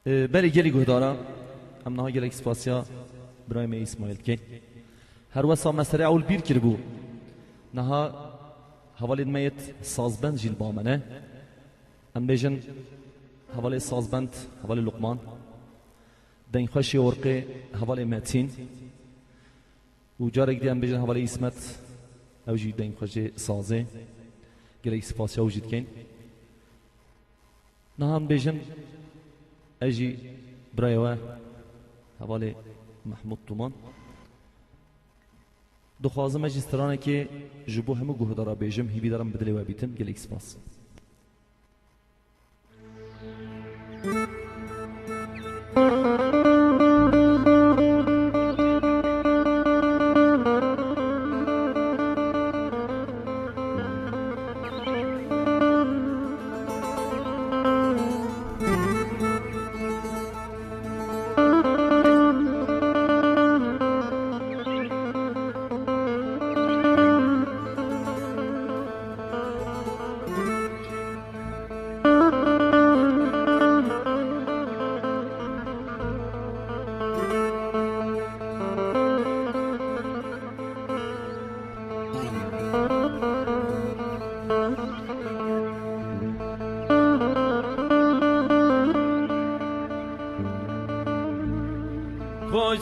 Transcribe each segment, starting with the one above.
بری گلی گهدارا هم نها گلک سپاسیا برای می اسماعیل کن هر وسا مسئله اول بیر کربو نها حوالی میت سازبند جیل بامنه ام بیجن حوالی سازبند حوالی لقمان دین خوشی ورقی حوالی متین و جارک دی ام بیجن حوالی اسمت اوجی دین خوشی سازه گلک سپاسیا اوجید کن نها ام بیجن اجي برايوه حوالي محمود تومان دخوازم اجي استرانه که جبو همو گهدارا بیجم هیوی دارم بدلی و بیتن گل اکسپاس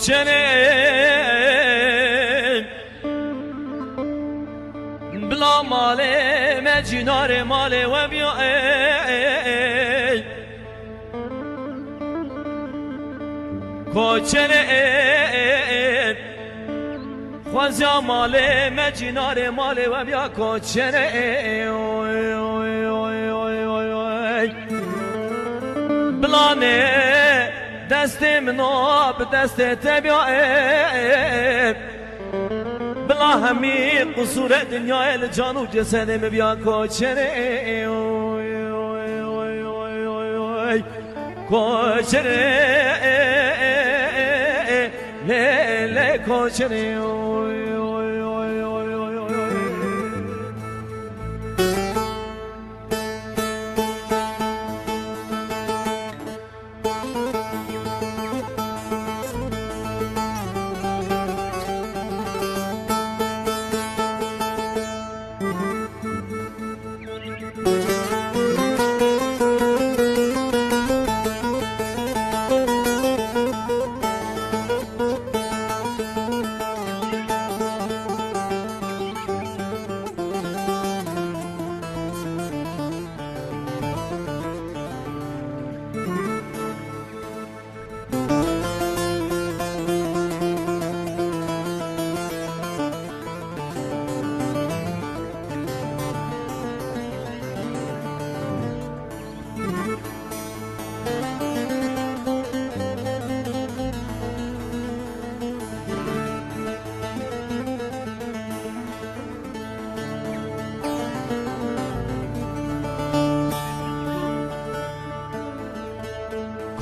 کوچنین بلا ماله مجنار ماله و بیا کوچنین خوزیا ماله مجنار ماله و بیا کوچنین بلانه دست منو به دست تبیعه بلا همی قصور دنیای لجانو جسدم بیا کوچره کوچره لیله کوچره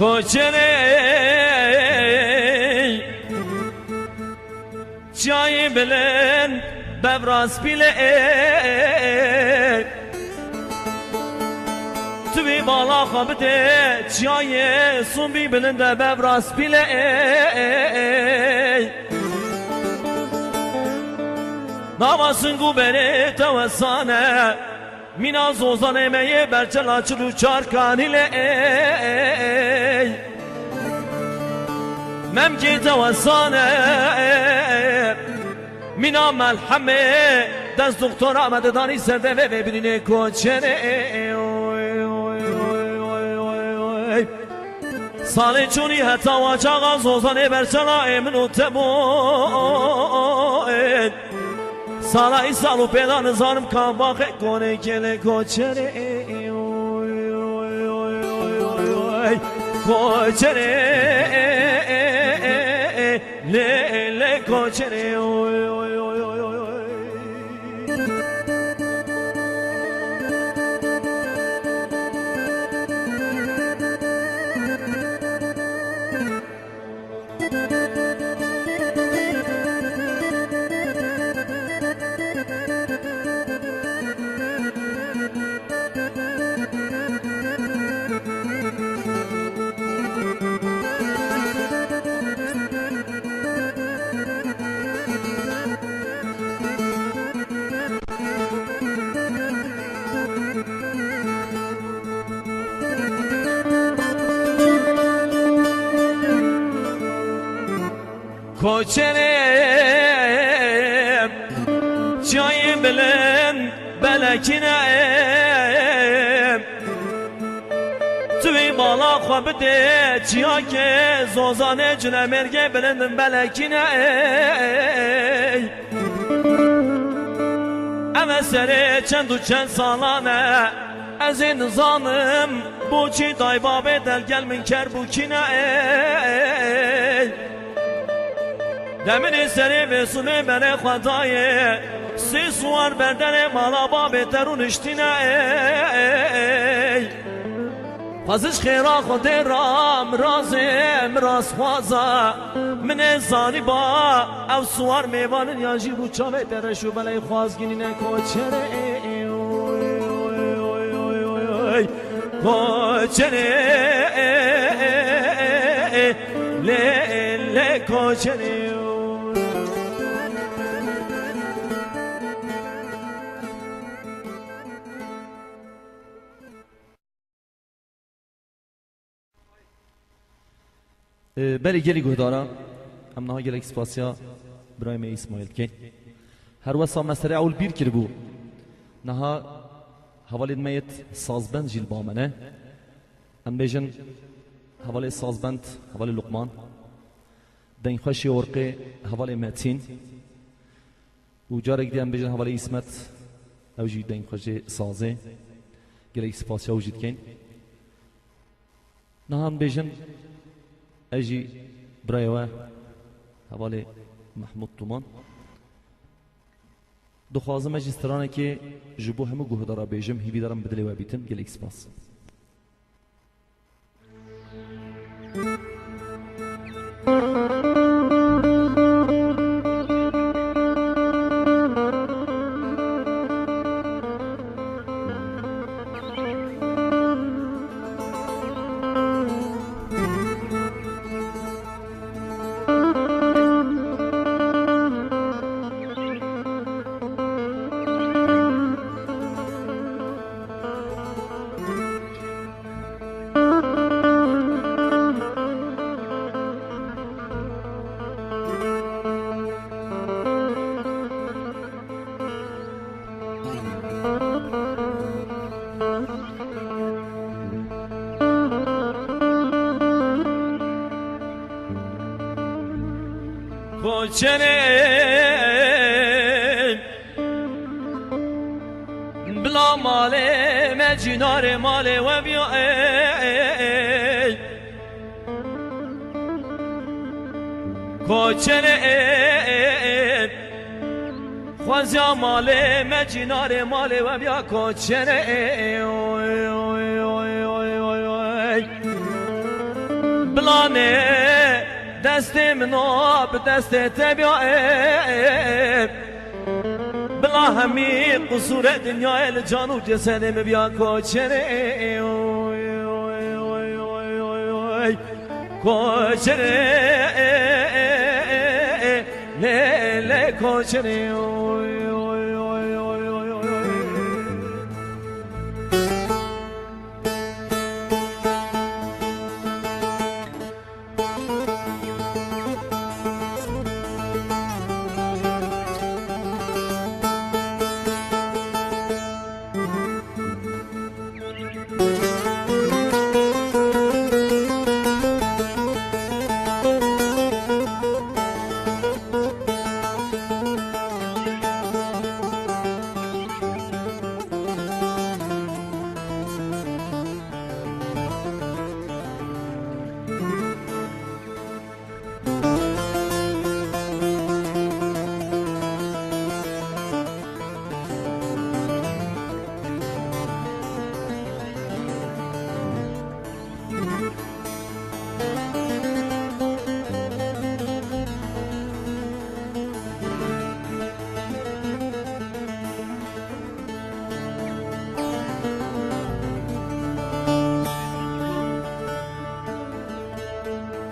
کوچره جای بلند ببراز پیله توی بالا خوابده جای سنبی بلند ببراز پیله نواسن گو بره توسانه مینا زوزانه میه برچلا چلو چار کانیله ممکی توسانه مینا ملحمه دست دکتر آمده دانی سرده و ببینینه کوچنه سالی چونی حتی واچاقا زوزانه برچلا امنو تبوید سالای سالو پیدا نزارم کام باقی کنه کل کوچره کوچره لیله کوچره koçerim çayı bilen belekinem Tüy bala xwabide çiyake zozane cülemerge bilen belekinem Eve sere çend u çend salane Ez nizanım bu çi dayba bedel gel min ker bu kine Demini seri ve sunu bere xwedayê Si suar berdere mala babê terun iştine Faziş xêra xwedê ram razêm rastxwaza Min zanî ba ev suar mêvanin ya jî bû çavê tere şû belê xwazginîne koçere koçere le koçere بله گلی گهدارا هم نها گلک سپاسیا برایم اسماعیل کن هر وسا مسئله اول بیر کر بو نها حوالی میت سازبند جیل بامنه ام بیجن حوالی سازبند حوالی لقمان دین خوشی ورقی حوالی متین و جارک دی ام بیجن حوالی اسمت او جی دین خوشی سازه گلک سپاسیا وجود کن نها ام بیجن اجي برايوه حوالي محمود تومان دخوازم اجي استرانه که جبو همه گهدارا بیجم هیوی دارم بدلی و بیتم گل اکسپاس koçerim bla male mecinare male ve biya koçerim khwazya male mecinare male ve biya koçerim bla ne دست من آب دست تبیعه بلا همی قصور دنیا الجان و جسدم بیا کوچره کوچره له کوچره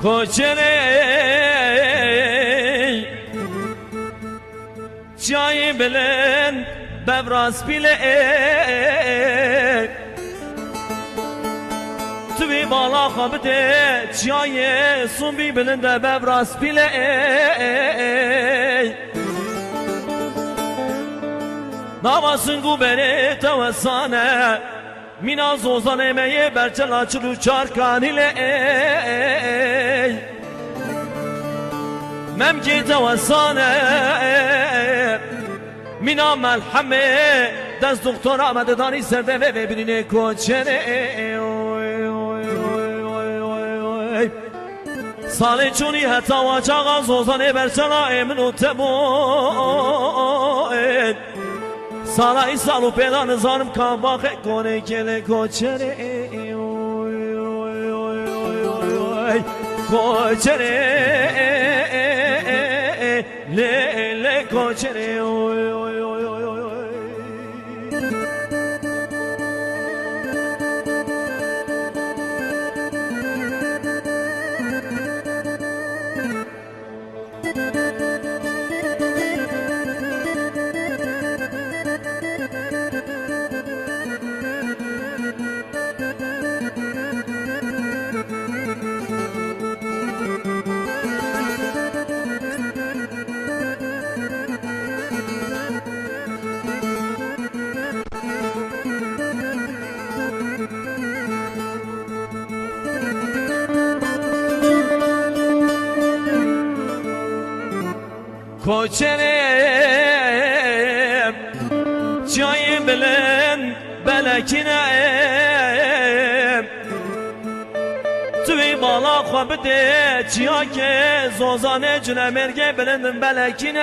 کوچره چای بلند ببراز بیله توی بالا بالا خبده چیای سومی بلنده ببراس بیله نواسن گو بره توسانه مینا زوزانه میه برچلا چلو چارکانیله ممکی توسانه مینا ملحمه دست دکتر آمده دانی سرده و ببینینه کوچنه سالی چونی حتی واجاقا زوزانه برچلا امن و تبوید سالای سالو پیدا نزارم کام باقی کنه کل کوچنه کوچنه له کوچنه کوچنم جای بلند بلکنم توی بالا خواب بده چیا که زوزانه جنه مرگه بلند بلکنم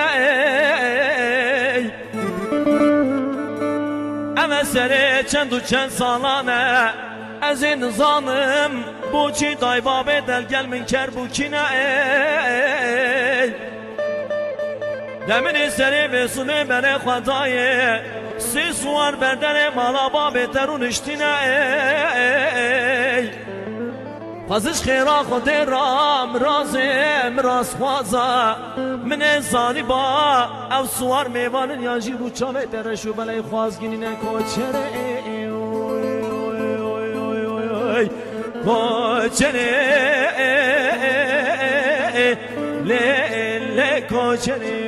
اما سره چند و چند سالانه از این نظامم bu çi dayba bedel gel min ker bu kine Demini seri ve sune bere xwataye Si suar berdene malaba beterun iştine Paziş khira khode ram razim ras khwaza Mine zaniba ev suar mevanin yaji bu çave tereşu belay khwazginine koçere koçere le koçere